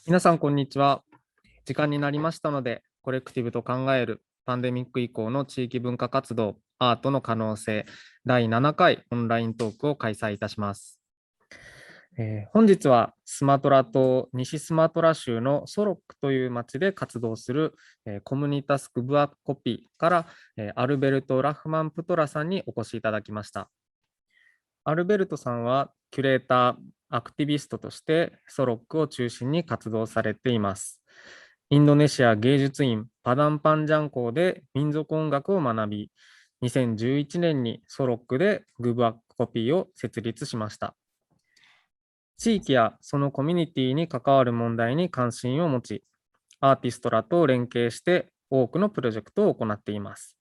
皆さん、こんにちは。時間になりましたので、コレクティブと考えるパンデミック以降の地域文化活動、アートの可能性、第7回オンライントークを開催いたします。本日はスマトラ島西スマトラ州のソロックという町で活動する、コムニタスクブアコピから、アルベルト・ラフマン・プトラさんにお越しいただきました。アルベルトさんはキュレーター、アクティビストとしてソロックを中心に活動されています。インドネシア芸術院パダンパンジャン校で民族音楽を学び、2011年にソロックでグブアコピーを設立しました。地域やそのコミュニティに関わる問題に関心を持ち、アーティストらと連携して多くのプロジェクトを行っています。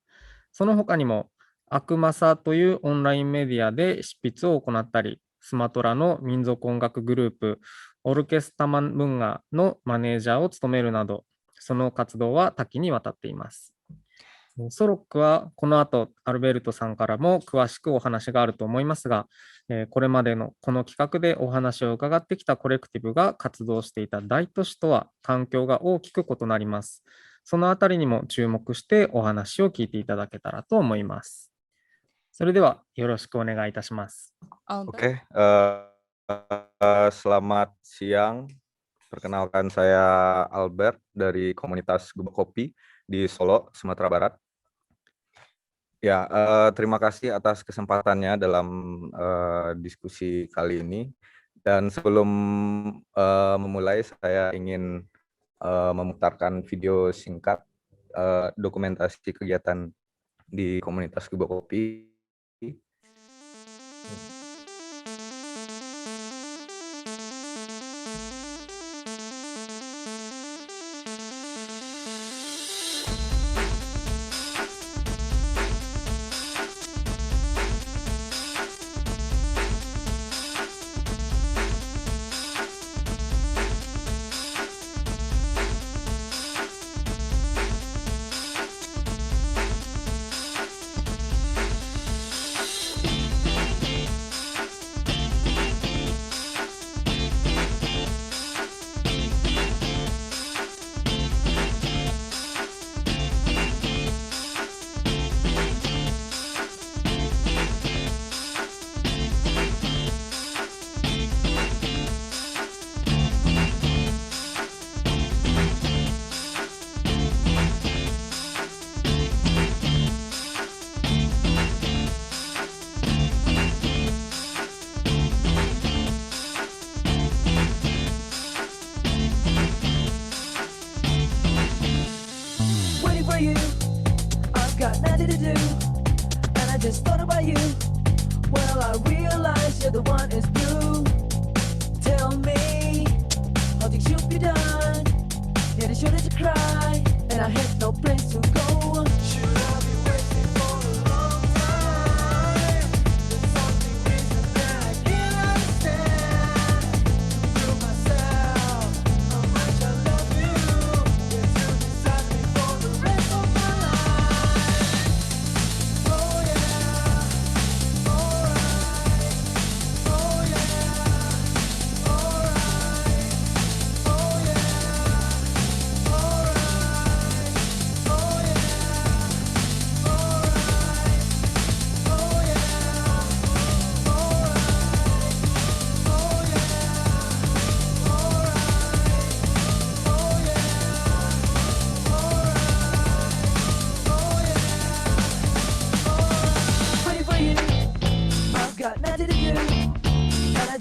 その他にも、アクマサというオンラインメディアで執筆を行ったり、スマトラの民族音楽グループ、オルケスタマンムンガのマネージャーを務めるなど、その活動は多岐にわたっています。ソロックはこの後、アルベルトさんからも詳しくお話があると思いますが、これまでのこの企画でお話を伺ってきたコレクティブが活動していた大都市とは環境が大きく異なります。そのあたりにも注目してお話を聞いていただけたらと思います。それではよろしくお願いいたします。Oke, selamat siang. Perkenalkan saya Albert dari komunitas Gubuk Kopi di Solo, Sumatera Barat. Ya, terima kasih atas kesempatannya dalam diskusi kali ini. Dan sebelum memulai, saya ingin memutarkan video singkat dokumentasi kegiatan di komunitas Gubuk Kopi. Got nothing to do, and I just thought about you. Well, I realized you're the one who's blue. Tell me, how things should be done. Yeah, they shouldn't cry, and I had no place to go. Should I be waiting for a long time? There's something missing that I can't understand. To myself, how much I love you. Yes, you decide me for the rest of my life.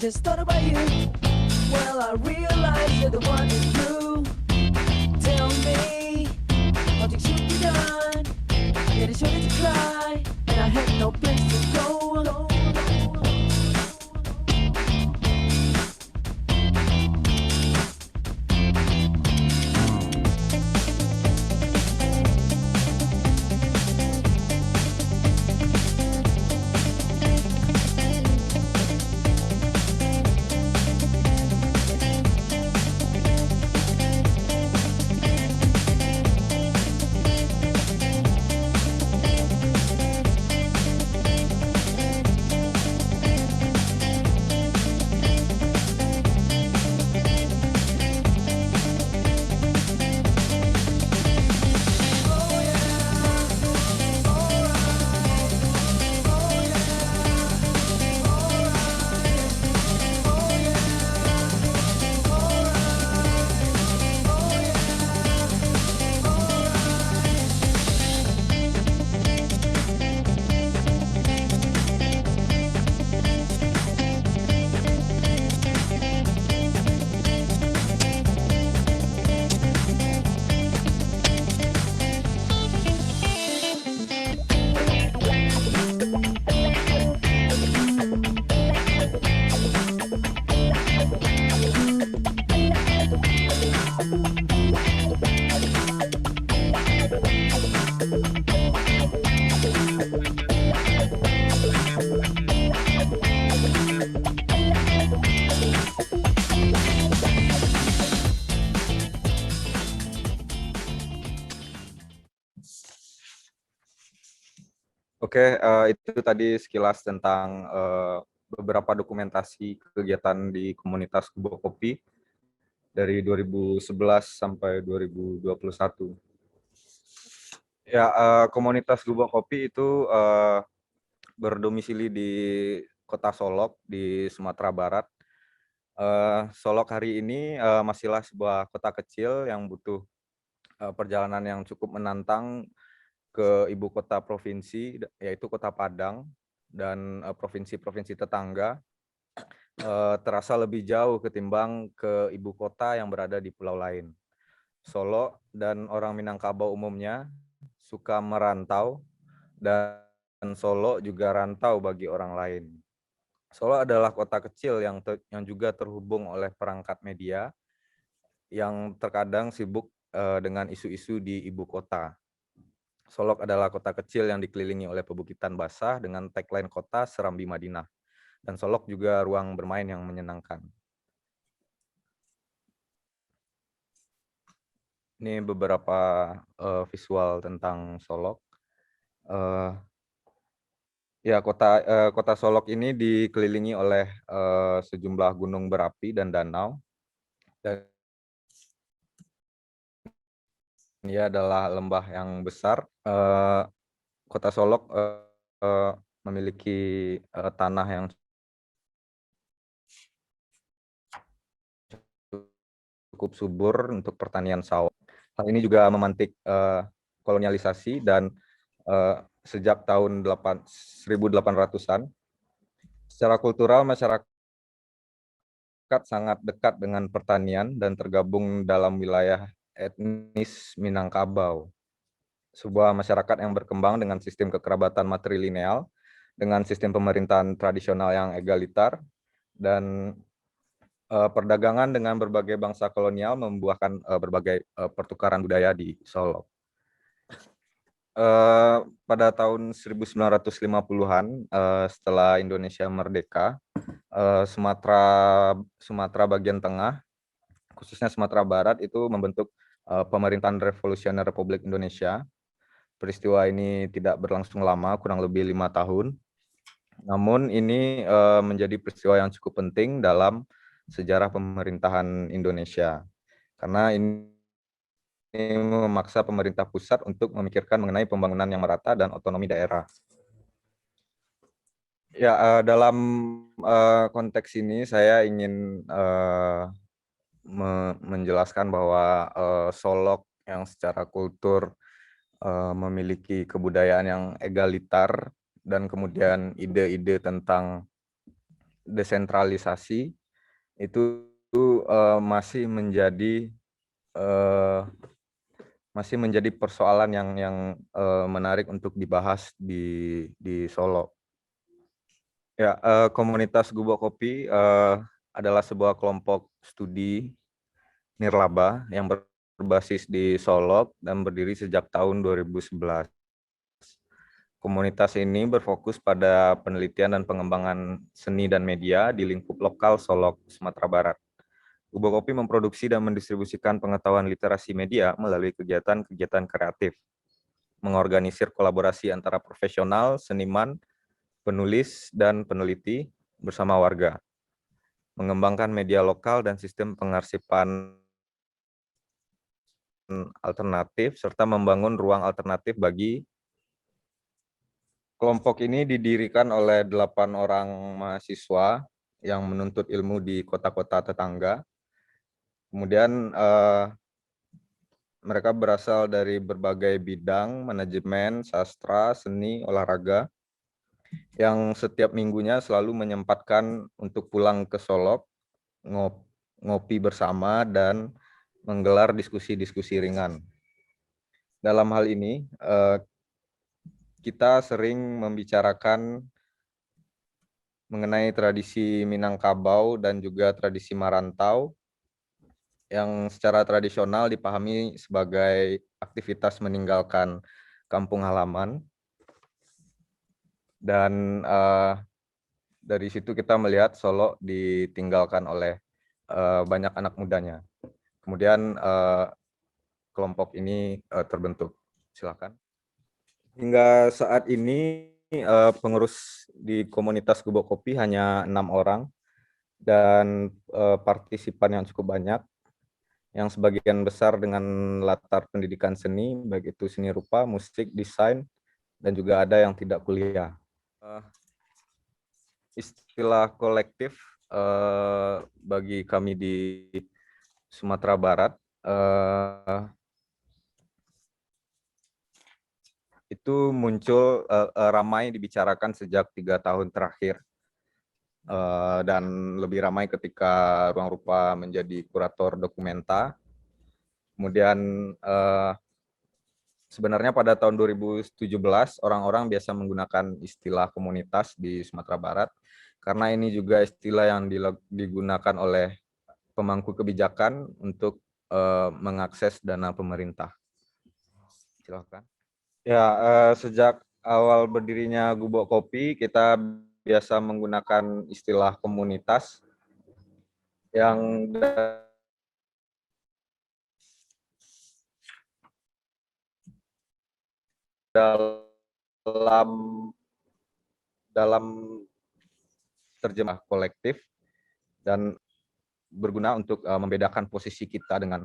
Just thought about you. Well, I realized you're the one who's true. Tell me, how things should be done. Yeah, they shouldn't cry, and I had no place to go. Oke, itu tadi sekilas tentang beberapa dokumentasi kegiatan di komunitas Gubuk Kopi dari 2011 sampai 2021. Ya, komunitas Gubuk Kopi itu berdomisili di Kota Solok di Sumatera Barat. Solok hari ini masihlah sebuah kota kecil yang butuh perjalanan yang cukup menantang ke ibu kota provinsi, yaitu Kota Padang, dan provinsi-provinsi tetangga terasa lebih jauh ketimbang ke ibu kota yang berada di pulau lain. Solo dan orang Minangkabau umumnya suka merantau, dan Solo juga rantau bagi orang lain. Solo adalah kota kecil yang juga terhubung oleh perangkat media yang terkadang sibuk dengan isu-isu di ibu kota. Solok adalah kota kecil yang dikelilingi oleh pebukitan basah dengan tagline kota Serambi Madinah. Dan Solok juga ruang bermain yang menyenangkan. Ini beberapa visual tentang Solok. Ya, kota Solok ini dikelilingi oleh sejumlah gunung berapi dan danau. Dan ini adalah lembah yang besar. Kota Solok memiliki tanah yang cukup subur untuk pertanian sawit. Hal ini juga memantik kolonialisasi dan sejak tahun 1800-an, secara kultural masyarakat sangat dekat dengan pertanian dan tergabung dalam wilayah etnis Minangkabau, sebuah masyarakat yang berkembang dengan sistem kekerabatan matrilineal, dengan sistem pemerintahan tradisional yang egaliter, dan perdagangan dengan berbagai bangsa kolonial membuahkan berbagai pertukaran budaya di Solo. Pada tahun 1950-an, setelah Indonesia merdeka, Sumatera bagian tengah, khususnya Sumatera Barat, itu membentuk pemerintahan revolusioner Republik Indonesia. Peristiwa ini tidak berlangsung lama, kurang lebih 5 tahun. Namun ini menjadi peristiwa yang cukup penting dalam sejarah pemerintahan Indonesia, karena ini memaksa pemerintah pusat untuk memikirkan mengenai pembangunan yang merata dan otonomi daerah. Ya, dalam konteks ini saya ingin menjelaskan bahwa Solok yang secara kultur memiliki kebudayaan yang egaliter dan kemudian ide-ide tentang desentralisasi itu masih menjadi persoalan yang menarik untuk dibahas di Solo. Ya, komunitas Gubuk Kopi adalah sebuah kelompok studi nirlaba yang berbasis di Solok dan berdiri sejak tahun 2011. Komunitas ini berfokus pada penelitian dan pengembangan seni dan media di lingkup lokal Solok, Sumatera Barat. Gubuk Kopi memproduksi dan mendistribusikan pengetahuan literasi media melalui kegiatan-kegiatan kreatif, mengorganisir kolaborasi antara profesional, seniman, penulis, dan peneliti bersama warga, mengembangkan media lokal dan sistem pengarsipan alternatif, serta membangun ruang alternatif bagi kelompok ini. Didirikan oleh 8 orang mahasiswa yang menuntut ilmu di kota-kota tetangga. Kemudian mereka berasal dari berbagai bidang, manajemen, sastra, seni, olahraga, yang setiap minggunya selalu menyempatkan untuk pulang ke Solok, ngopi bersama, dan menggelar diskusi-diskusi ringan. Dalam hal ini, kita sering membicarakan mengenai tradisi Minangkabau dan juga tradisi Marantau, yang secara tradisional dipahami sebagai aktivitas meninggalkan kampung halaman. Dan dari situ kita melihat Solo ditinggalkan oleh banyak anak mudanya. Kemudian kelompok ini terbentuk. Silakan. Hingga saat ini pengurus di komunitas Gubuk Kopi hanya 6 orang dan partisipan yang cukup banyak, yang sebagian besar dengan latar pendidikan seni, baik itu seni rupa, musik, desain, dan juga ada yang tidak kuliah. Istilah kolektif bagi kami di Sumatera Barat itu muncul ramai dibicarakan sejak 3 tahun terakhir, dan lebih ramai ketika Ruang Rupa menjadi kurator dokumenta. Kemudian sebenarnya pada tahun 2017 orang-orang biasa menggunakan istilah komunitas di Sumatera Barat karena ini juga istilah yang digunakan oleh pemangku kebijakan untuk mengakses dana pemerintah. Silakan. Ya, sejak awal berdirinya Gubuk Kopi, kita biasa menggunakan istilah komunitas yang dalam terjemah kolektif dan berguna untuk membedakan posisi kita dengan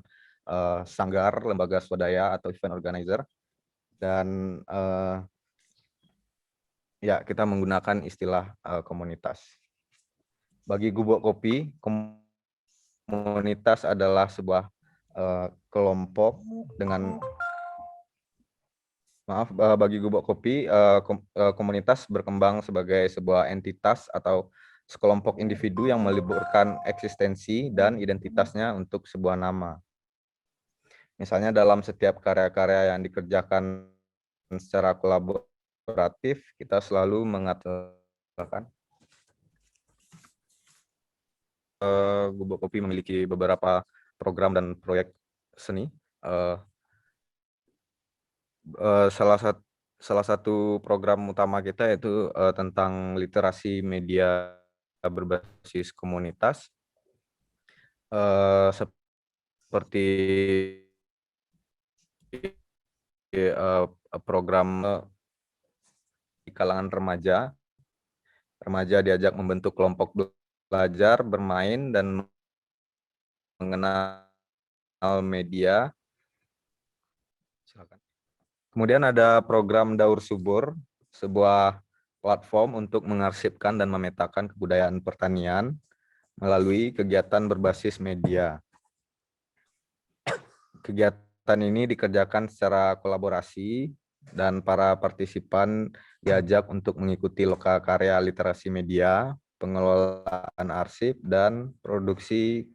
sanggar, lembaga swadaya atau event organizer. Dan ya, kita menggunakan istilah komunitas. Bagi Gubuk Kopi, komunitas adalah sebuah kelompok dengan bagi Gubuk Kopi, komunitas berkembang sebagai sebuah entitas atau sekelompok individu yang meliburkan eksistensi dan identitasnya untuk sebuah nama. Misalnya dalam setiap karya-karya yang dikerjakan secara kolaboratif, kita selalu mengatakan Gubuk Kopi memiliki beberapa program dan proyek seni. Salah satu program utama kita yaitu tentang literasi media berbasis komunitas, seperti program di kalangan remaja. Remaja diajak membentuk kelompok belajar, bermain, dan mengenal media. Silakan. Kemudian ada program Daur Subur, sebuah platform untuk mengarsipkan dan memetakan kebudayaan pertanian melalui kegiatan berbasis media. Kegiatan ini dikerjakan secara kolaborasi dan para partisipan diajak untuk mengikuti lokal karya literasi media, pengelolaan arsip, dan produksi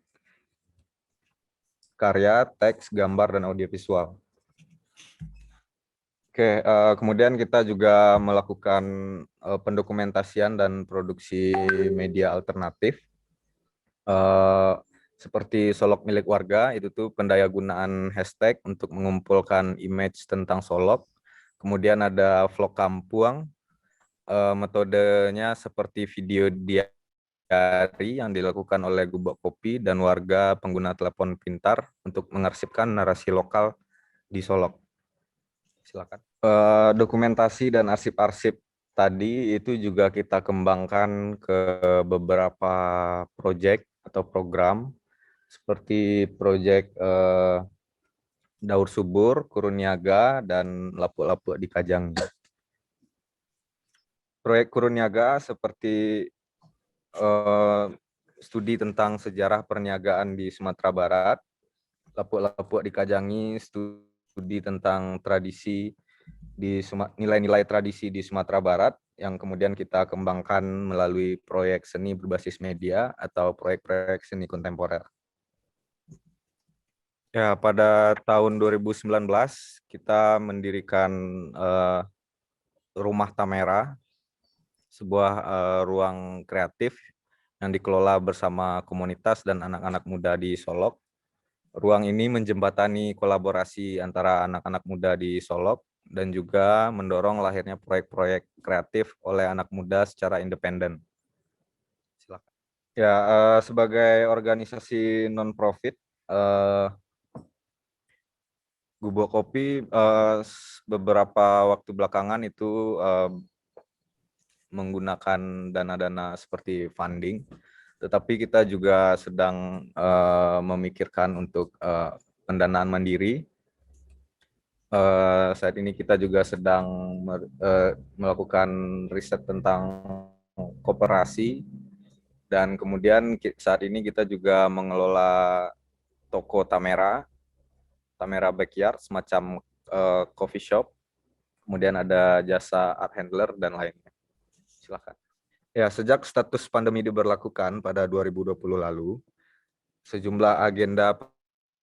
karya, teks, gambar, dan audiovisual. Oke, kemudian kita juga melakukan pendokumentasian dan produksi media alternatif, seperti Solok Milik Warga, itu tuh pendayagunaan hashtag untuk mengumpulkan image tentang Solok. Kemudian ada vlog kampung, metodenya seperti video diary yang dilakukan oleh Gubuk Kopi dan warga pengguna telepon pintar untuk mengarsipkan narasi lokal di Solok. Silakan. Dokumentasi dan arsip-arsip tadi itu juga kita kembangkan ke beberapa proyek atau program seperti proyek Daur Subur, Kuruniaga, dan Lapuk-Lapuk di Kajangi. Proyek Kuruniaga seperti studi tentang sejarah perniagaan di Sumatera Barat, Lapuk-Lapuk di Kajangi studi tentang tradisi di nilai-nilai tradisi di Sumatera Barat yang kemudian kita kembangkan melalui proyek seni berbasis media atau proyek-proyek seni kontemporer. Ya, pada tahun 2019 kita mendirikan Rumah Tamera, sebuah ruang kreatif yang dikelola bersama komunitas dan anak-anak muda di Solok. Ruang ini menjembatani kolaborasi antara anak-anak muda di Solok dan juga mendorong lahirnya proyek-proyek kreatif oleh anak muda secara independen. Silakan. Ya, sebagai organisasi non-profit, Gubuk Kopi beberapa waktu belakangan itu menggunakan dana-dana seperti funding, tetapi kita juga sedang memikirkan untuk pendanaan mandiri. Saat ini kita juga sedang melakukan riset tentang koperasi, dan kemudian saat ini kita juga mengelola toko Tamera Backyard, semacam coffee shop. Kemudian ada jasa art handler dan lainnya. Silakan. Ya, sejak status pandemi diberlakukan pada 2020 lalu, sejumlah agenda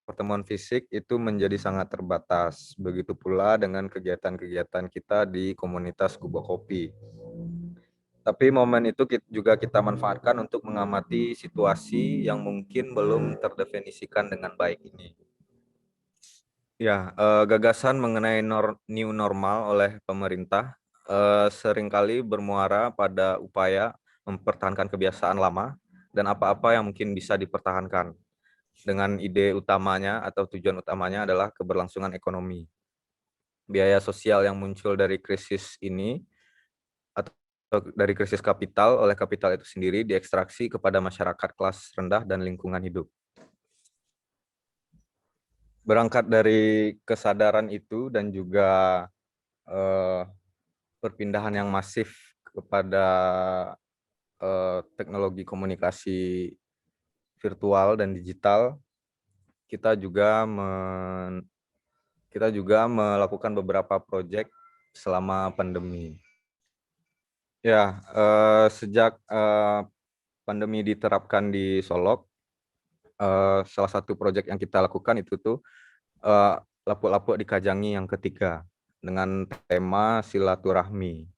pertemuan fisik itu menjadi sangat terbatas. Begitu pula dengan kegiatan-kegiatan kita di komunitas Kubo Kopi. Tapi momen itu juga kita manfaatkan untuk mengamati situasi yang mungkin belum terdefinisikan dengan baik ini. Ya, gagasan mengenai new normal oleh pemerintah seringkali bermuara pada upaya mempertahankan kebiasaan lama dan apa-apa yang mungkin bisa dipertahankan, dengan ide utamanya atau tujuan utamanya adalah keberlangsungan ekonomi. Biaya sosial yang muncul dari krisis ini atau dari krisis kapital oleh kapital itu sendiri diekstraksi kepada masyarakat kelas rendah dan lingkungan hidup. Berangkat dari kesadaran itu dan juga perpindahan yang masif kepada teknologi komunikasi virtual dan digital, kita juga melakukan beberapa proyek selama pandemi. Ya, sejak pandemi diterapkan di Solok, salah satu proyek yang kita lakukan itu tuh Lapuk-Lapuk di Kajangi yang ketiga dengan tema silaturahmi.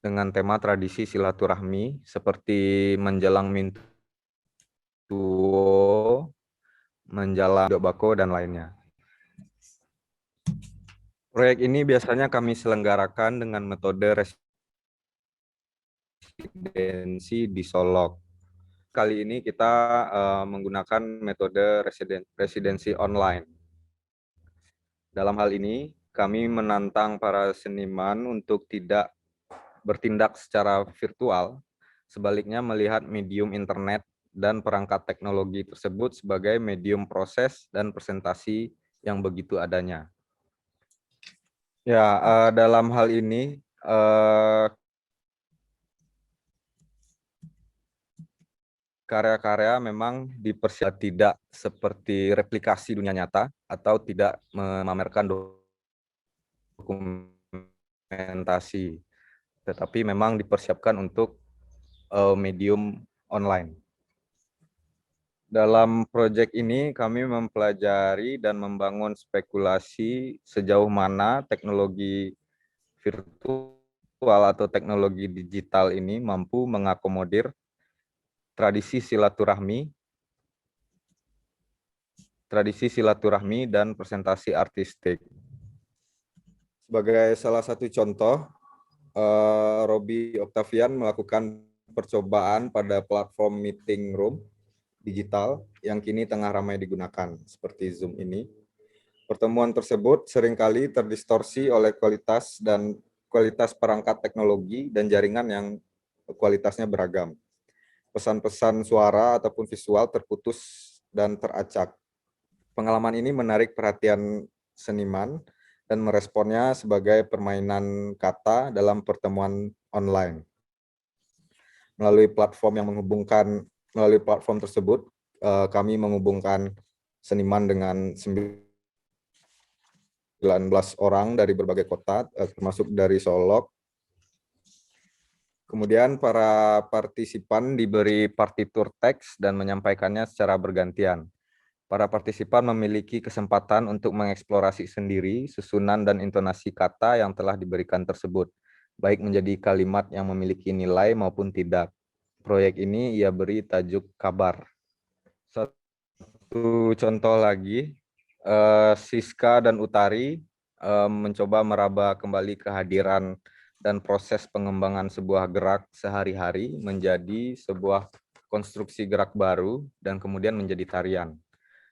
Dengan tema tradisi silaturahmi seperti menjelang mintuo, menjelang bako dan lainnya. Proyek ini biasanya kami selenggarakan dengan metode residensi di Solok. Kali ini kita menggunakan metode residensi online. Dalam hal ini, kami menantang para seniman untuk tidak bertindak secara virtual, sebaliknya melihat medium internet dan perangkat teknologi tersebut sebagai medium proses dan presentasi yang begitu adanya. Ya, dalam hal ini karya-karya memang dipersiapkan tidak seperti replikasi dunia nyata atau tidak memamerkan dokumentasi, tetapi memang dipersiapkan untuk medium online. Dalam proyek ini kami mempelajari dan membangun spekulasi sejauh mana teknologi virtual atau teknologi digital ini mampu mengakomodir tradisi silaturahmi dan presentasi artistik. Sebagai salah satu contoh, Robi Octavian melakukan percobaan pada platform meeting room digital yang kini tengah ramai digunakan, seperti Zoom ini. Pertemuan tersebut seringkali terdistorsi oleh kualitas perangkat teknologi dan jaringan yang kualitasnya beragam. Pesan-pesan suara ataupun visual terputus dan teracak. Pengalaman ini menarik perhatian seniman dan meresponnya sebagai permainan kata dalam pertemuan online. Melalui platform tersebut, kami menghubungkan seniman dengan 19 orang dari berbagai kota, termasuk dari Solok. Kemudian para partisipan diberi partitur teks dan menyampaikannya secara bergantian. Para partisipan memiliki kesempatan untuk mengeksplorasi sendiri susunan dan intonasi kata yang telah diberikan tersebut, baik menjadi kalimat yang memiliki nilai maupun tidak. Proyek ini ia beri tajuk Kabar. Satu contoh lagi, Siska dan Utari mencoba meraba kembali kehadiran dan proses pengembangan sebuah gerak sehari-hari menjadi sebuah konstruksi gerak baru dan kemudian menjadi tarian.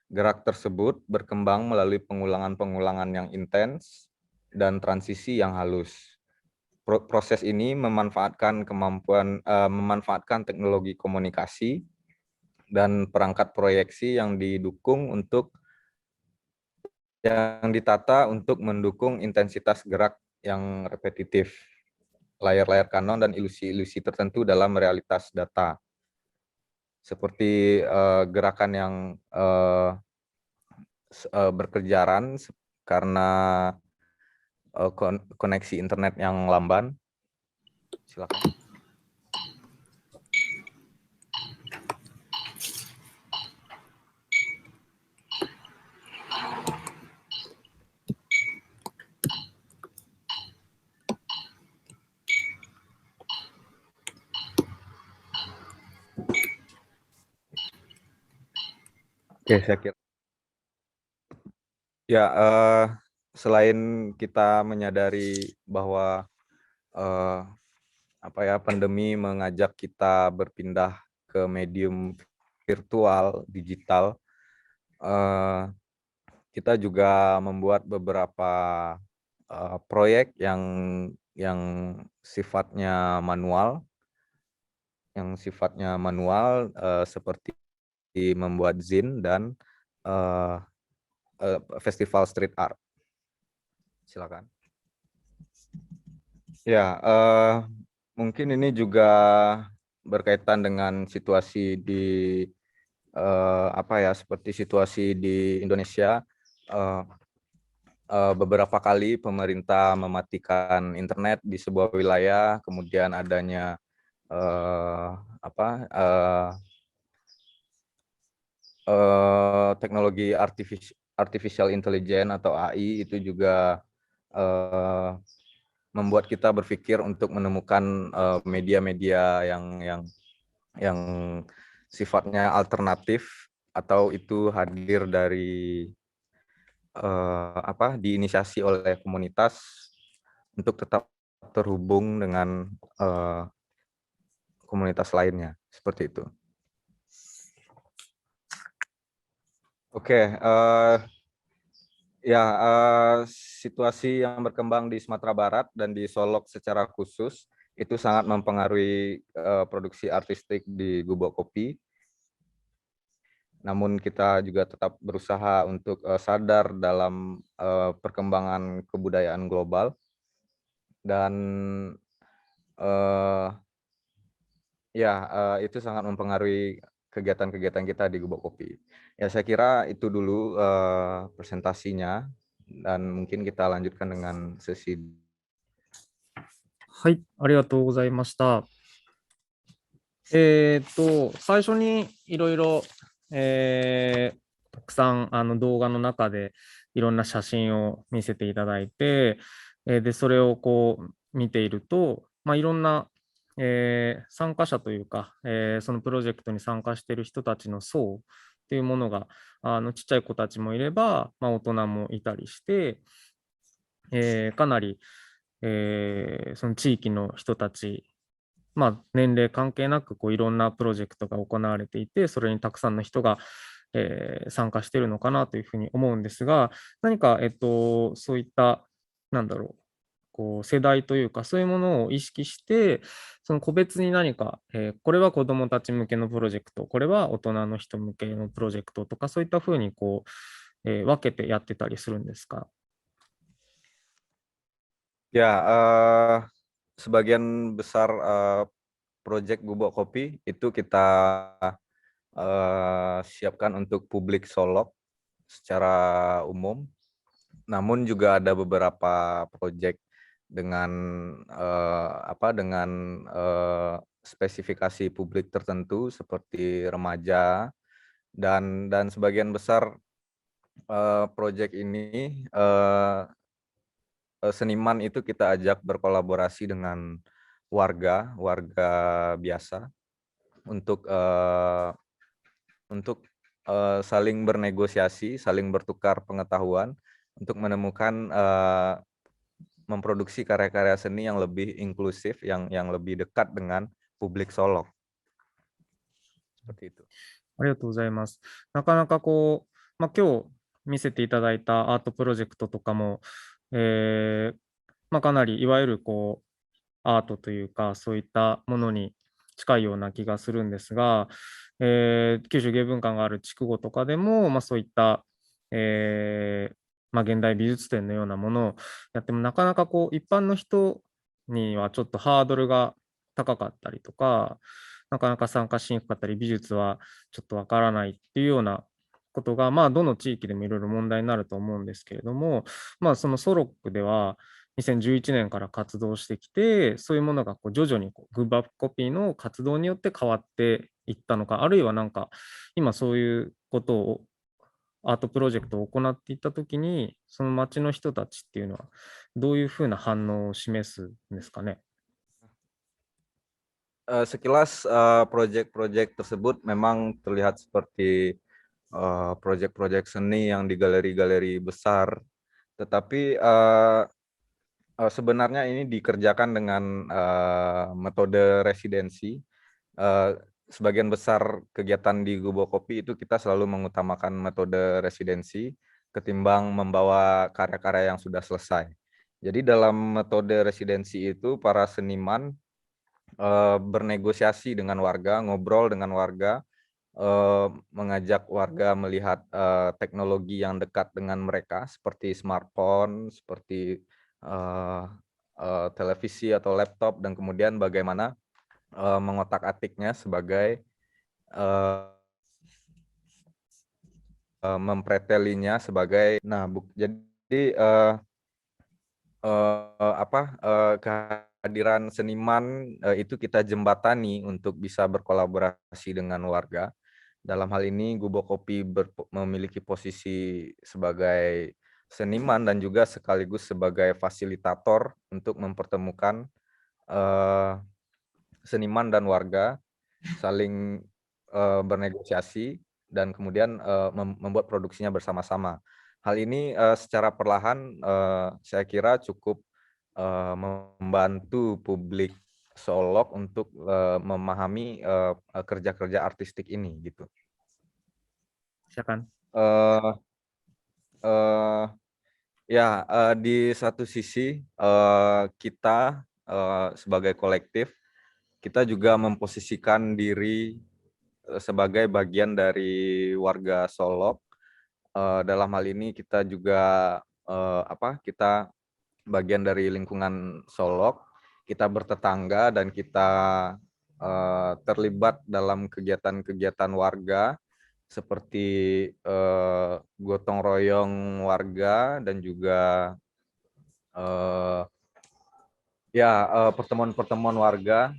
Gerak tersebut berkembang melalui pengulangan-pengulangan yang intens dan transisi yang halus. proses ini memanfaatkan memanfaatkan teknologi komunikasi dan perangkat proyeksi yang ditata untuk mendukung intensitas gerak yang repetitif, layar-layar kanon dan ilusi-ilusi tertentu dalam realitas data. Seperti gerakan yang berkejaran karena koneksi internet yang lamban. Silakan. Oke, saya kira. Ya, selain kita menyadari bahwa pandemi mengajak kita berpindah ke medium virtual, digital, kita juga membuat beberapa proyek yang sifatnya manual, seperti membuat zine dan festival street art. Silakan. Ya, mungkin ini juga berkaitan dengan situasi di seperti situasi di Indonesia. Beberapa kali pemerintah mematikan internet di sebuah wilayah, kemudian adanya teknologi artificial intelligence atau AI itu juga membuat kita berpikir untuk menemukan media-media yang sifatnya alternatif atau itu hadir dari diinisiasi oleh komunitas untuk tetap terhubung dengan komunitas lainnya, seperti itu. Oke, situasi yang berkembang di Sumatera Barat dan di Solok secara khusus itu sangat mempengaruhi produksi artistik di Gubuk Kopi. Namun kita juga tetap berusaha untuk sadar dalam perkembangan kebudayaan global dan itu sangat mempengaruhi kegiatan-kegiatan kita di Gubuk Kopi. Ya, saya kira itu dulu presentasinya dan mungkin kita lanjutkan dengan sesi. はい、ありがとうございました。最初にいろいろたくさん動画の中でいろんな写真を見せていただいて、でそれをこう見ていると、いろんな、参加者というか、そのプロジェクトに参加している人たちの層っていうものがちっちゃい子たちもいれば、大人もいたりして、かなり、その地域の人たち、年齢関係なくいろんなプロジェクトが行われていて、それにたくさんの人が、参加しているのかなというふうに思うんですが、何か、そういった、世代というか、そういうものを意識して、その個別に何か、これは子どもたち向けのプロジェクト、これは大人の人向けのプロジェクトとか、そういったふうに分けてやってたりするんですか？Ya, sebagian besar proyek Gubuk Kopi itu kita siapkan untuk publik Solok secara umum. Namun juga ada beberapa proyek dengan spesifikasi publik tertentu seperti remaja dan sebagian besar proyek ini seniman itu kita ajak berkolaborasi dengan warga biasa untuk saling bernegosiasi, saling bertukar pengetahuan untuk menemukan memproduksi karya-karya seni yang lebih inklusif, yang lebih dekat dengan publik Solok. Seperti itu. ありがとうございます。なかなか今日見せていただいたアートプロジェクトとかも、かなりいわゆるアートというか、そういったものに近いような気がするんですが、九州芸文館がある筑後とかでも、そういった、現代美術展のようなものをやっても、なかなかこう一般の人にはちょっとハードルが高かったりとか、なかなか参加しにくかったり、美術はちょっとわからないっていうようなことが、どの地域でもいろいろ問題になると思うんですけれども、そのソロックでは2011年から活動してきて、そういうものがこう徐々にこうグッバックコピーの活動によって変わっていったのか、あるいはなんか今そういうことをアートプロジェクトを行っていったときに、その町の人たちっていうのはどういうふうな反応を示すんですかね。Sekilas proyek-proyek tersebut memang terlihat seperti proyek-proyek seni yang di galeri-galeri besar, tetapi sebenarnya ini dikerjakan dengan metode residensi. Sebagian besar kegiatan di Gubo Kopi itu kita selalu mengutamakan metode residensi ketimbang membawa karya-karya yang sudah selesai. Jadi dalam metode residensi itu para seniman bernegosiasi dengan warga, ngobrol dengan warga, mengajak warga melihat teknologi yang dekat dengan mereka seperti smartphone, seperti televisi atau laptop, dan kemudian bagaimana mengotak-atiknya sebagai mempretelinya sebagai jadi kehadiran seniman itu kita jembatani untuk bisa berkolaborasi dengan warga. Dalam hal ini Gubo Kopi memiliki posisi sebagai seniman dan juga sekaligus sebagai fasilitator untuk mempertemukan seniman dan warga saling bernegosiasi dan kemudian membuat produksinya bersama-sama. Hal ini secara perlahan saya kira cukup membantu publik Solok untuk memahami kerja-kerja artistik ini gitu. Silakan. Eh, eh, Ya, di satu sisi kita sebagai kolektif kita juga memposisikan diri sebagai bagian dari warga Solok. Dalam hal ini kita juga kita bagian dari lingkungan Solok, kita bertetangga dan kita terlibat dalam kegiatan-kegiatan warga seperti gotong royong warga dan juga pertemuan-pertemuan warga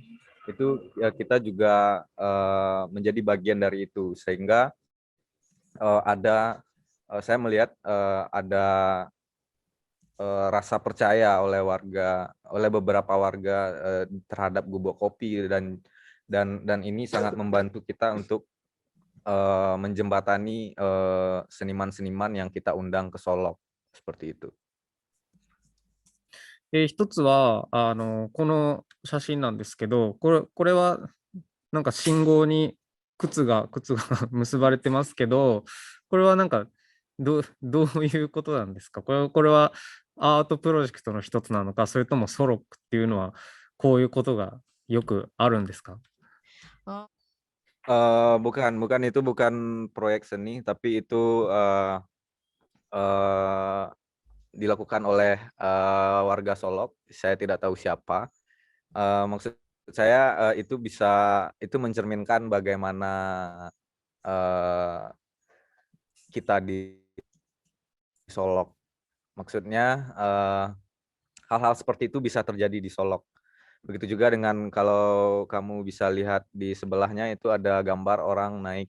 itu ya kita juga menjadi bagian dari itu, sehingga saya melihat ada rasa percaya oleh beberapa warga terhadap Gubo Kopi, dan ini sangat membantu kita untuk menjembatani seniman-seniman yang kita undang ke Solok seperti itu. 一つは、この写真なんですけど、これはなんか信号に靴が結ばれてますけど、これはなんかどういうことなんですか？これはアートプロジェクトの一つなのか、それともソロックっていうのはこういうことがよくあるんですか？ Bukan itu bukan proyek seni, tapi itu dilakukan oleh warga Solok. Saya tidak tahu siapa. Maksud saya itu mencerminkan bagaimana kita di Solok. Maksudnya hal-hal seperti itu bisa terjadi di Solok. Begitu juga dengan kalau kamu bisa lihat di sebelahnya itu ada gambar orang naik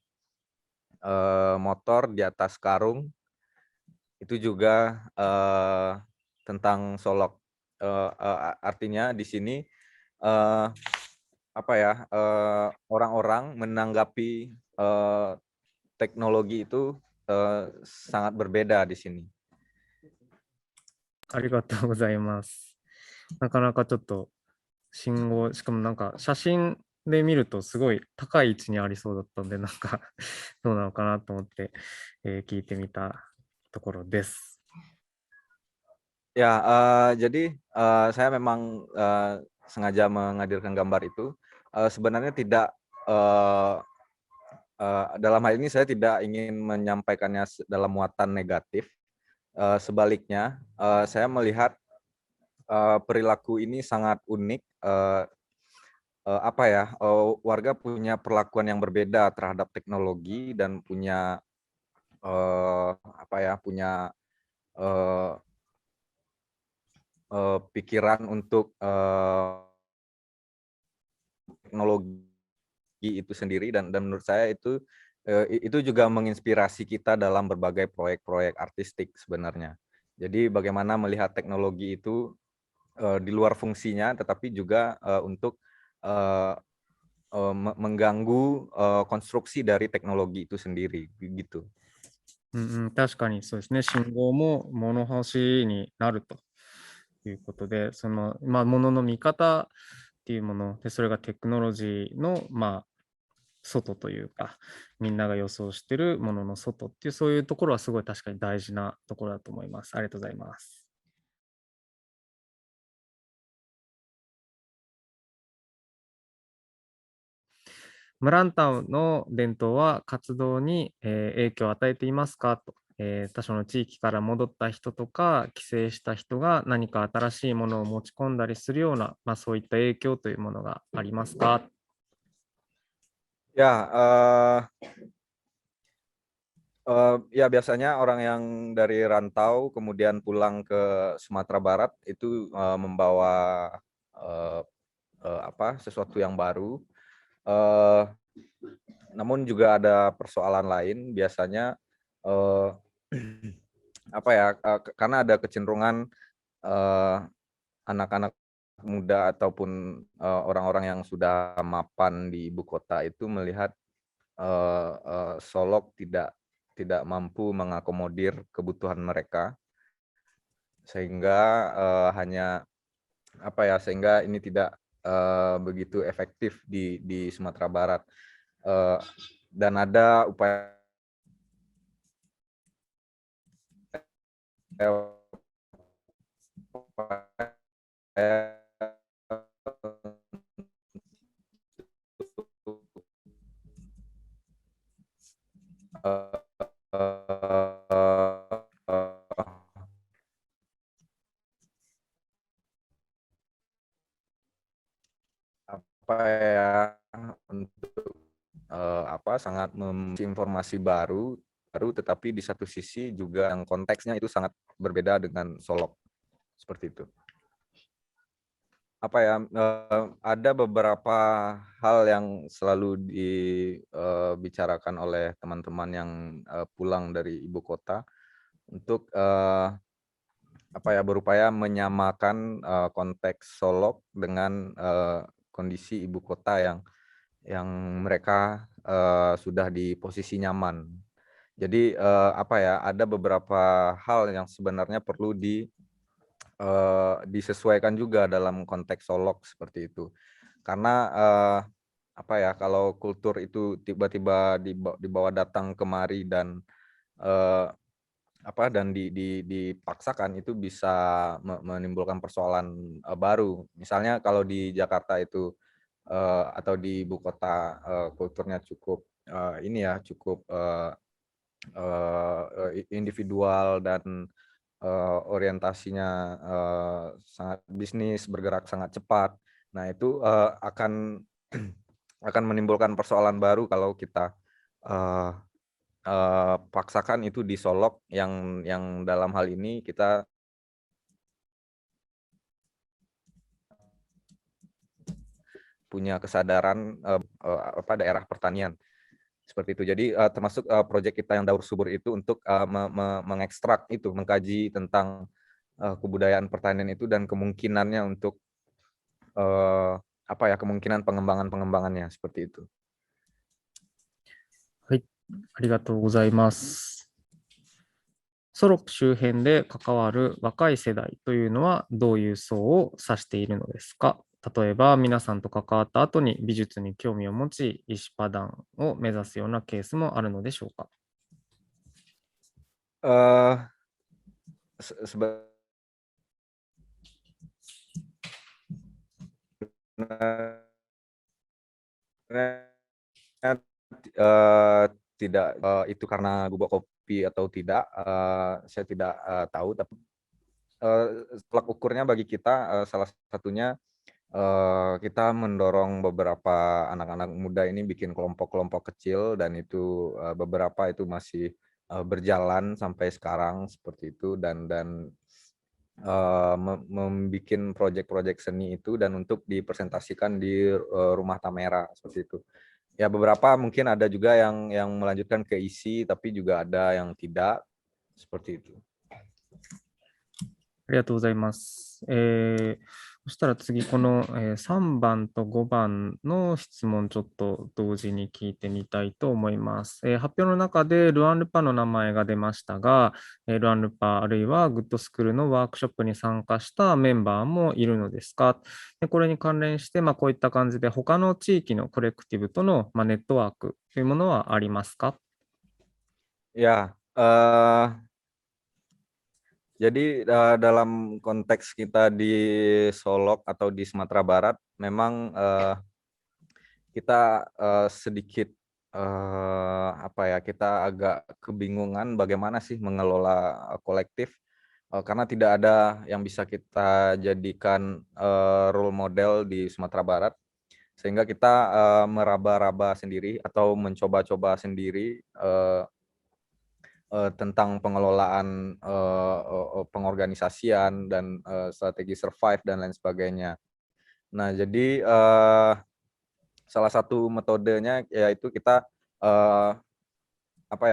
motor di atas karung. Itu juga tentang Solok. Artinya di sini orang-orang menanggapi teknologi itu sangat berbeda di sini. ありがとうございます。なかなかちょっと信号、しかもなんか写真で見るとすごい高い位置にありそうだったんで、なんかどうなのかなと思って、聞いてみたところです。Ya, jadi saya memang sengaja menghadirkan gambar itu sebenarnya tidak dalam hal ini saya tidak ingin menyampaikannya dalam muatan negatif. Sebaliknya, saya melihat perilaku ini sangat unik. Warga punya perlakuan yang berbeda terhadap teknologi dan punya punya pikiran untuk teknologi itu sendiri, dan menurut saya itu juga menginspirasi kita dalam berbagai proyek-proyek artistik sebenarnya. Jadi bagaimana melihat teknologi itu di luar fungsinya, tetapi juga untuk mengganggu konstruksi dari teknologi itu sendiri, gitu. うんうん、確かにそうですね。信号も物干しになるということで、物の見方っていうもので、それがテクノロジーの、外というか、みんなが予想してるものの外っていう、そういうところはすごい確かに大事なところだと思います。ありがとうございます。ムランタウンの伝統は活動に、影響を与えていますかと、他所の地域から戻った人とか帰省した人が何か新しいものを持ち込んだりするような、そういった影響というものがありますか？ Ya, ya biasanya orang yang dari rantau kemudian pulang ke Sumatera Barat itu membawa sesuatu yang baru. Namun juga ada persoalan lain biasanya, eh, karena ada kecenderungan anak-anak muda ataupun orang-orang yang sudah mapan di ibu kota itu melihat Solok tidak mampu mengakomodir kebutuhan mereka, sehingga sehingga ini tidak begitu efektif di Sumatera Barat. Dan ada upaya untuk sangat informasi baru, tetapi di satu sisi juga yang konteksnya itu sangat berbeda dengan Solok, seperti itu. Ada beberapa hal yang selalu dibicarakan oleh teman-teman yang pulang dari ibu kota untuk berupaya menyamakan konteks Solok dengan kondisi ibu kota yang mereka sudah di posisi nyaman. Jadi ada beberapa hal yang sebenarnya perlu disesuaikan juga dalam konteks Solok seperti itu. Karena kalau kultur itu tiba-tiba dibawa datang kemari dan dipaksakan, itu bisa menimbulkan persoalan baru. Misalnya kalau di Jakarta itu atau di ibu kota kulturnya cukup cukup individual dan orientasinya sangat bisnis, bergerak sangat cepat. Nah, itu akan menimbulkan persoalan baru kalau kita paksakan itu di Solok, yang dalam hal ini kita punya kesadaran daerah pertanian. Seperti itu. Jadi termasuk proyek kita yang Daur Subur itu untuk mengekstrak itu, mengkaji tentang kebudayaan pertanian itu dan kemungkinannya untuk kemungkinan pengembangannya seperti itu. はい、ありがとうございます。ソロック周辺で関わる若い世代というのはどういう層を指しているのですか？例えば皆さんと関わった後に美術に興味を持ち、石パダンを目指すようなケースもあるのでしょうか？ Sebenarnya eh, tidak itu karena bubuk kopi atau tidak, saya tidak tahu. Tapi tolak ukurnya bagi kita salah satunya kita mendorong beberapa anak-anak muda ini bikin kelompok-kelompok kecil, dan itu beberapa itu masih berjalan sampai sekarang seperti itu, dan membikin proyek-proyek seni itu dan untuk dipresentasikan di rumah Tamera seperti itu. Ya beberapa mungkin ada juga yang melanjutkan ke isi, tapi juga ada yang tidak seperti itu. ありがとうございます。そしたら次、この、3番と5番の質問、ちょっと同時に聞いてみたいと思います。発表の中でルアンルパの名前が出ましたが、ルアンルパあるいはグッドスクールのワークショップに参加したメンバーもいるのですか？でこれに関連して、こういった感じで他の地域のコレクティブとの、ネットワークというものはありますか？ Ya, jadi dalam konteks kita di Solok atau di Sumatera Barat, memang kita sedikit kita agak kebingungan bagaimana sih mengelola kolektif, karena tidak ada yang bisa kita jadikan role model di Sumatera Barat, sehingga kita meraba-raba sendiri atau mencoba-coba sendiri tentang pengelolaan pengorganisasian dan strategi survive dan lain sebagainya. Nah, jadi salah satu metodenya yaitu kita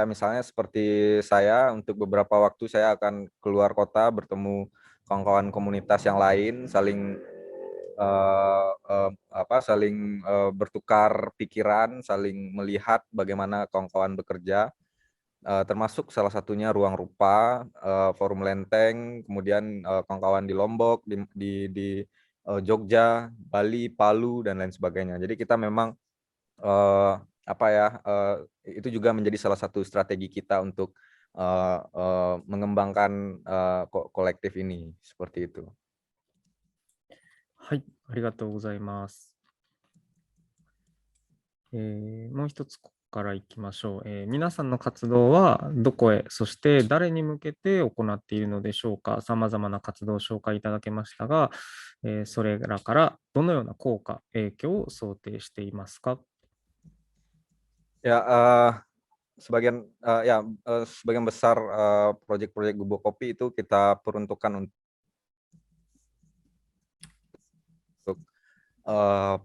misalnya seperti saya, untuk beberapa waktu saya akan keluar kota bertemu kawan-kawan komunitas yang lain, saling bertukar pikiran, saling melihat bagaimana kawan-kawan bekerja. Termasuk salah satunya Ruang Rupa, Forum Lenteng, kemudian kawan-kawan di Lombok, di Jogja, Bali, Palu, dan lain sebagainya. Jadi kita memang itu juga menjadi salah satu strategi kita untuk mengembangkan kolektif ini, seperti itu. はい、ありがとうございます。もう一つここからいきましょう。皆さんの活動はどこへ、そして誰に向けて行っているのでしょうか。さまざまな活動を紹介いただけましたが、それらからどのような効果、影響を想定していますか。Ya, sebagian besar proyek-proyek Bubuk Kopi itu kita peruntukkan untuk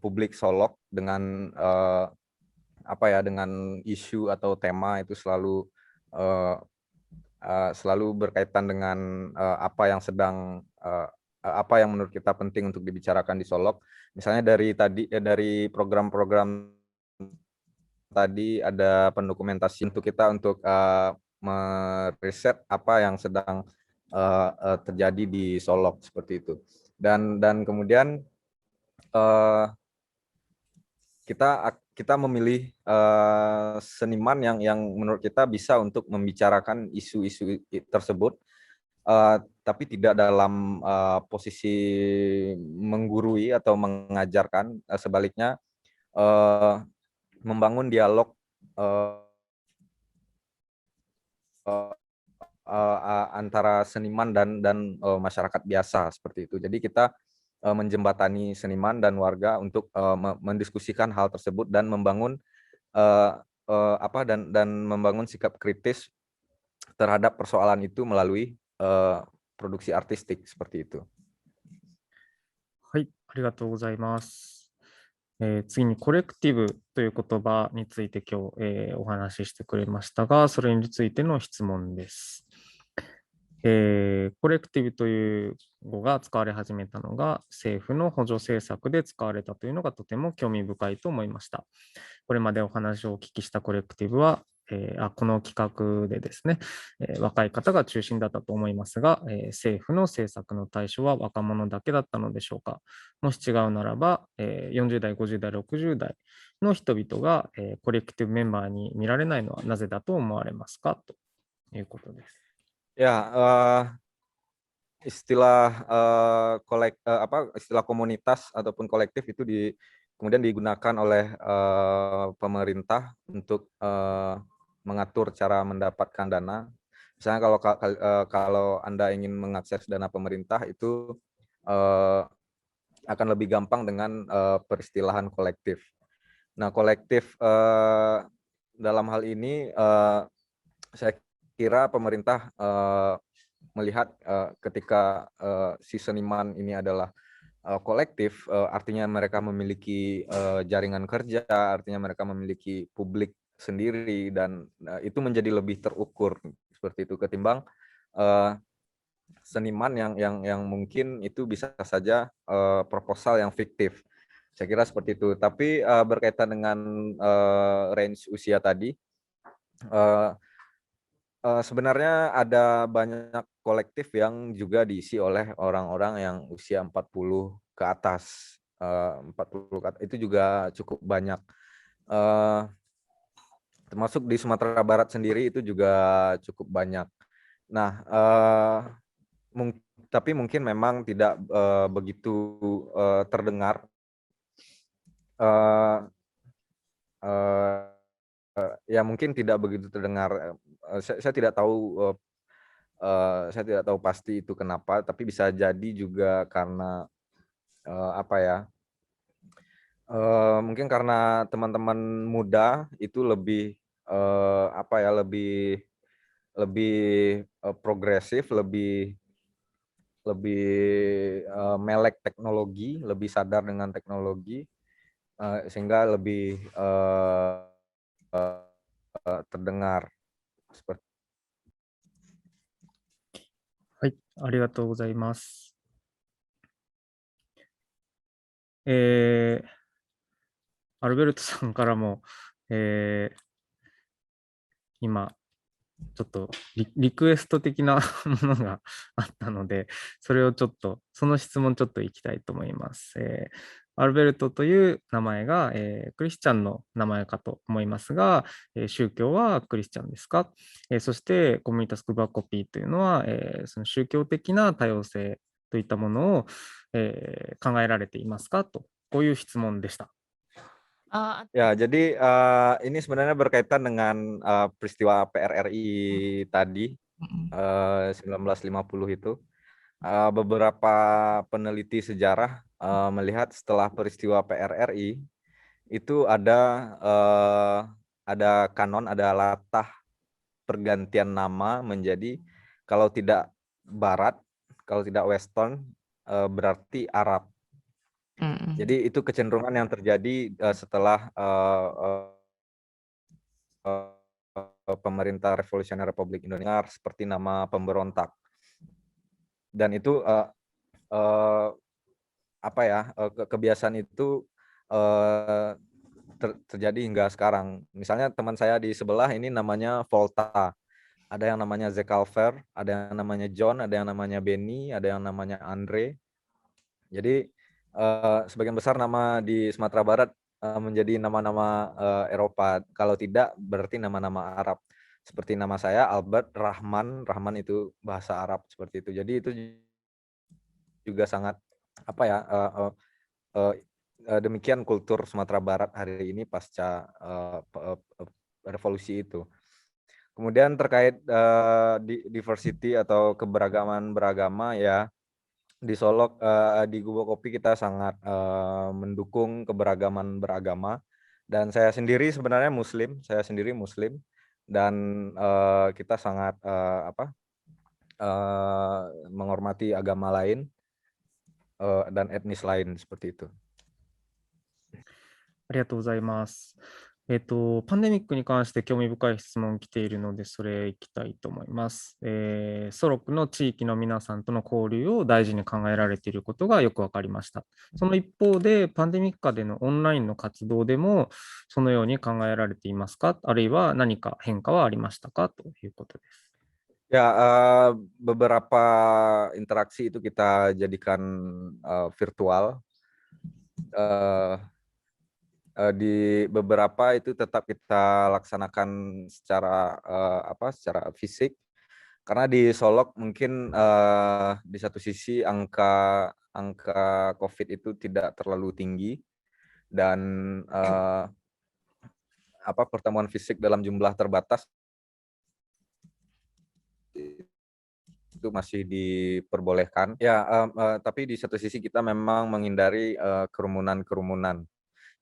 publik Solok dengan dengan isu atau tema itu selalu berkaitan dengan apa yang menurut kita penting untuk dibicarakan di Solok. Misalnya dari program-program tadi ada pendokumentasi untuk kita untuk meriset apa yang sedang terjadi di Solok seperti itu. Dan kemudian kita memilih seniman yang menurut kita bisa untuk membicarakan isu-isu tersebut, tapi tidak dalam posisi menggurui atau mengajarkan, sebaliknya membangun dialog antara seniman dan masyarakat biasa seperti itu. Jadi kita menjembatani seniman dan warga untuk mendiskusikan hal tersebut dan membangun membangun sikap kritis terhadap persoalan itu melalui produksi artistik seperti itu. はい、ありがとうございます。次にコレクティブという言葉について今日、お話ししてくれましたが、それについての質問です。コレクティブという語が使われ始めたのが政府の補助政策で使われたというのがとても興味深いと思いました。これまでお話をお聞きしたコレクティブは、この企画でですね、若い方が中心だったと思いますが、政府の政策の対象は若者だけだったのでしょうか。もし違うならば、40代、50代、60代の人々が、コレクティブメンバーに見られないのはなぜだと思われますかということです。Ya, istilah istilah komunitas ataupun kolektif itu kemudian digunakan oleh pemerintah untuk mengatur cara mendapatkan dana. Misalnya kalau Anda ingin mengakses dana pemerintah itu akan lebih gampang dengan peristilahan kolektif. Nah, kolektif dalam hal ini saya kira pemerintah melihat ketika si seniman ini adalah kolektif, artinya mereka memiliki jaringan kerja, artinya mereka memiliki publik sendiri, dan itu menjadi lebih terukur seperti itu ketimbang seniman yang mungkin itu bisa saja proposal yang fiktif. Saya kira seperti itu. Tapi berkaitan dengan range usia tadi, sebenarnya ada banyak kolektif yang juga diisi oleh orang-orang yang usia 40 ke atas. 40 ke atas itu juga cukup banyak. Termasuk di Sumatera Barat sendiri itu juga cukup banyak. Nah, tapi mungkin memang tidak begitu terdengar. Ya mungkin tidak begitu terdengar. Saya tidak tahu. Saya tidak tahu pasti itu kenapa, tapi bisa jadi juga karena apa ya? Mungkin karena teman-teman muda itu lebih apa ya? Lebih lebih progresif, lebih lebih melek teknologi, lebih sadar dengan teknologi, sehingga lebih terdengar seperti. はい、ありがとうございます。アルベルトさんからも、今、ちょっとリクエスト的なものがあったので、それをちょっと、その質問ちょっといきたいと思います。アルベルトという名前が、クリスチャンの名前かと思いますが、宗教はクリスチャンですか？そしてコミュニタスクバーコピーというのは、その宗教的な多様性といったものを、考えられていますかと、こういう質問でした。Ya, jadi ini sebenarnya berkaitan dengan peristiwa PRRI tadi, 1950 itu. Beberapa peneliti sejarah melihat setelah peristiwa PRRI itu ada kanon, ada latah pergantian nama menjadi kalau tidak Barat, kalau tidak Western, berarti Arab. Jadi itu kecenderungan yang terjadi setelah pemerintah Revolusioner Republik Indonesia seperti nama pemberontak. Dan itu apa ya, kebiasaan itu terjadi hingga sekarang. Misalnya teman saya di sebelah ini namanya Volta, ada yang namanya Zekalver, ada yang namanya John, ada yang namanya Benny, ada yang namanya Andre. Jadi sebagian besar nama di Sumatera Barat menjadi nama-nama Eropa. Kalau tidak berarti nama-nama Arab. Seperti nama saya Albert Rahman, Rahman itu bahasa Arab seperti itu. Jadi itu juga sangat apa ya, demikian kultur Sumatera Barat hari ini pasca revolusi itu. Kemudian terkait diversity atau keberagaman beragama, ya di Solok, di Gubuk Kopi kita sangat mendukung keberagaman beragama, dan saya sendiri sebenarnya Muslim, dan kita sangat menghormati agama lain dan etnis lain seperti itu. ありがとうございます。パンデミックに関して興味深い質問来ているので、それいきたいと思います。ソロクの地域の皆さんとの交流を大事に考えられていることがよくわかりました。その一方で、パンデミック下でのオンラインの活動でも、そのように考えられていますか？あるいは何か変化はありましたか？ということです。Ya, beberapa interaksi itu kita jadikan virtual. Di beberapa itu tetap kita laksanakan secara secara fisik. Karena di Solok mungkin di satu sisi angka COVID itu tidak terlalu tinggi dan pertemuan fisik dalam jumlah terbatas itu masih diperbolehkan. Ya, tapi di satu sisi kita memang menghindari kerumunan-kerumunan.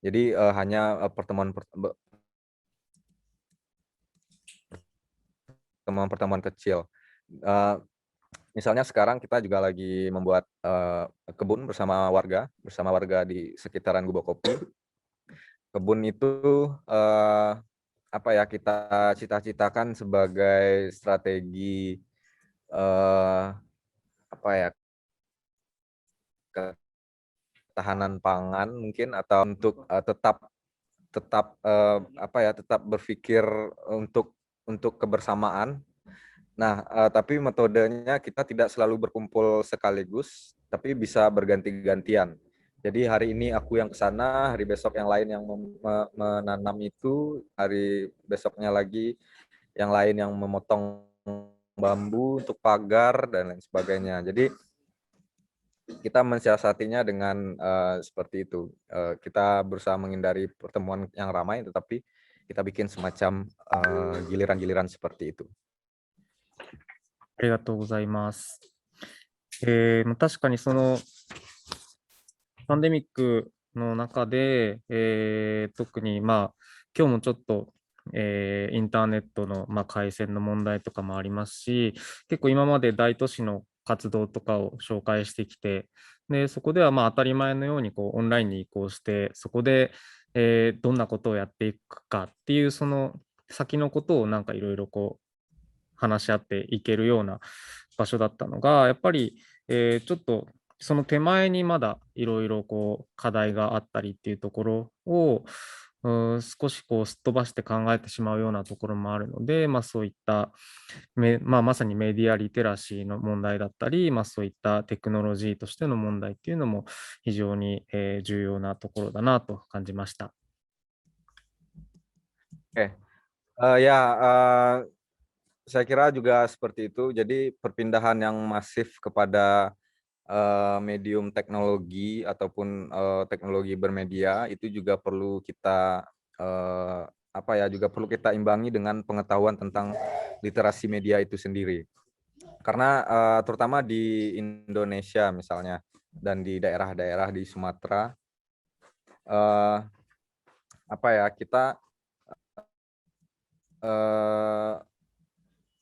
Jadi hanya pertemuan kecil. Misalnya sekarang kita juga lagi membuat kebun bersama warga di sekitaran Gubuk Kopi. Kebun itu kita cita-citakan sebagai strategi ketahanan pangan mungkin, atau untuk tetap berpikir untuk kebersamaan. Nah, tapi metodenya kita tidak selalu berkumpul sekaligus, tapi bisa berganti-gantian. Jadi hari ini aku yang ke sana, hari besok yang lain yang menanam itu, hari besoknya lagi yang lain yang memotong bambu untuk pagar dan lain sebagainya. Jadi kita mensiasatinya dengan seperti itu. Kita berusaha menghindari pertemuan yang ramai, tetapi kita bikin semacam giliran-giliran seperti itu. ありがとうございます。確かにそのパンデミックの中で、特に今日もちょっと、インターネットの、回線の問題とかもありますし、結構今まで大都市の活動とかを紹介してきて、でそこでは当たり前のようにオンラインに移行して、そこで、どんなことをやっていくかっていうその先のことをいろいろ話し合っていけるような場所だったのが、やっぱり、ちょっとその手前にまだいろいろ課題があったりっていうところを、少しすっ飛ばして考えてしまうようなところもあるので、そういったまさにメディアリテラシーの問題だったり、そういったテクノロジーとしての問題っていうのも非常に、重要なところだなと感じました。Saya kira juga seperti itu. Jadi perpindahan yang masif kepada medium teknologi ataupun teknologi bermedia itu juga perlu kita juga perlu kita imbangi dengan pengetahuan tentang literasi media itu sendiri. Karena terutama di Indonesia misalnya dan di daerah-daerah di Sumatera, kita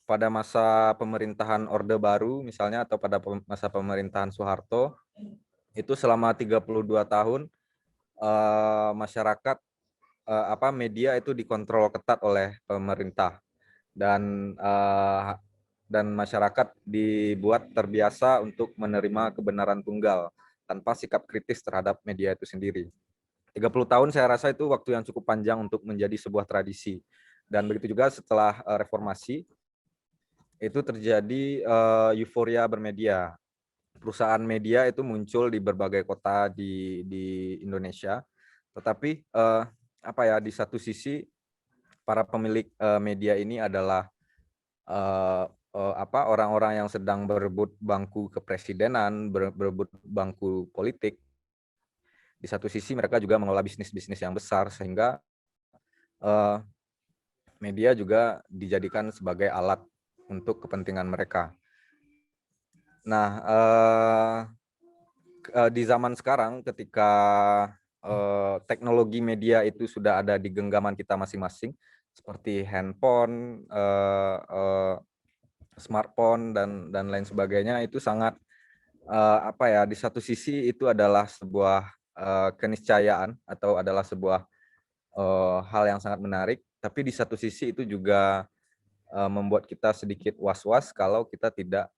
pada masa pemerintahan Orde Baru misalnya, atau pada masa pemerintahan Soeharto, itu selama 32 tahun masyarakat media itu dikontrol ketat oleh pemerintah, dan masyarakat dibuat terbiasa untuk menerima kebenaran tunggal tanpa sikap kritis terhadap media itu sendiri. 30 tahun saya rasa itu waktu yang cukup panjang untuk menjadi sebuah tradisi. Dan begitu juga setelah reformasi, itu terjadi euforia bermedia. Perusahaan media itu muncul di berbagai kota di Indonesia. Tetapi di satu sisi para pemilik media ini adalah orang-orang yang sedang berebut bangku kepresidenan, berebut bangku politik. Di satu sisi mereka juga mengelola bisnis-bisnis yang besar, sehingga media juga dijadikan sebagai alat untuk kepentingan mereka. Nah, di zaman sekarang ketika teknologi media itu sudah ada di genggaman kita masing-masing, seperti handphone, smartphone dan lain sebagainya, itu sangat di satu sisi itu adalah sebuah keniscayaan atau adalah sebuah hal yang sangat menarik, tapi di satu sisi itu juga membuat kita sedikit was-was kalau kita tidak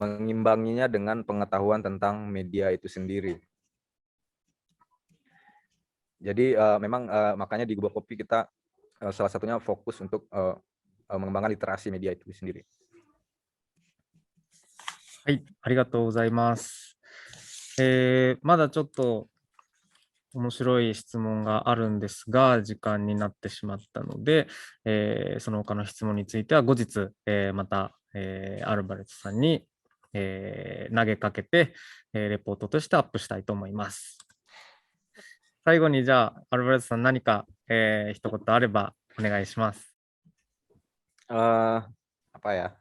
mengimbanginya dengan pengetahuan tentang media itu sendiri. Jadi memang makanya di Gubuk Kopi kita salah satunya fokus untuk mengembangkan literasi media itu sendiri. はい、ありがとうございます。まだちょっと面白い質問があるんですが、時間になってしまったので、その他の質問については後日、また、アルバレスさんに、投げかけて、レポートとしてアップしたいと思います。最後にじゃあ、アルバレスさん何か、一言あればお願いします。Apa ya?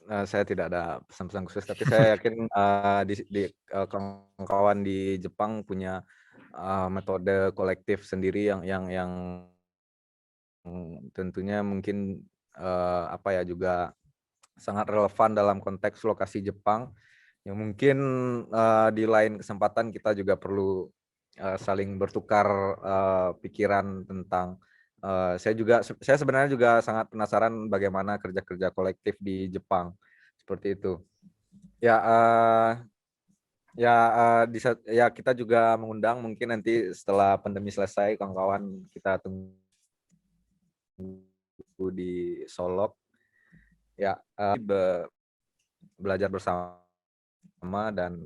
Eh, saya tidak ada pesan-pesan khusus, tapi saya yakin kawan-kawan di Jepang punya metode kolektif sendiri yang tentunya mungkin apa ya juga sangat relevan dalam konteks lokasi Jepang, yang mungkin di lain kesempatan kita juga perlu saling bertukar pikiran tentang. Saya sebenarnya juga sangat penasaran bagaimana kerja-kerja kolektif di Jepang seperti itu. Ya, ya kita juga mengundang mungkin nanti setelah pandemi selesai, kawan-kawan kita tunggu di Solok. Ya, belajar bersama dan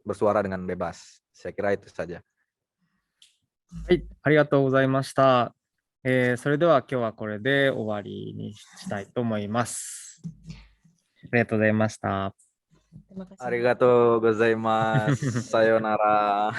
bersuara dengan bebas. Saya kira itu saja. はい、ありがとうございました。それでは今日はこれで終わりにしたいと思います。ありがとうございました。 Terima kasih. Arigatou gozaimasu. Sayonara.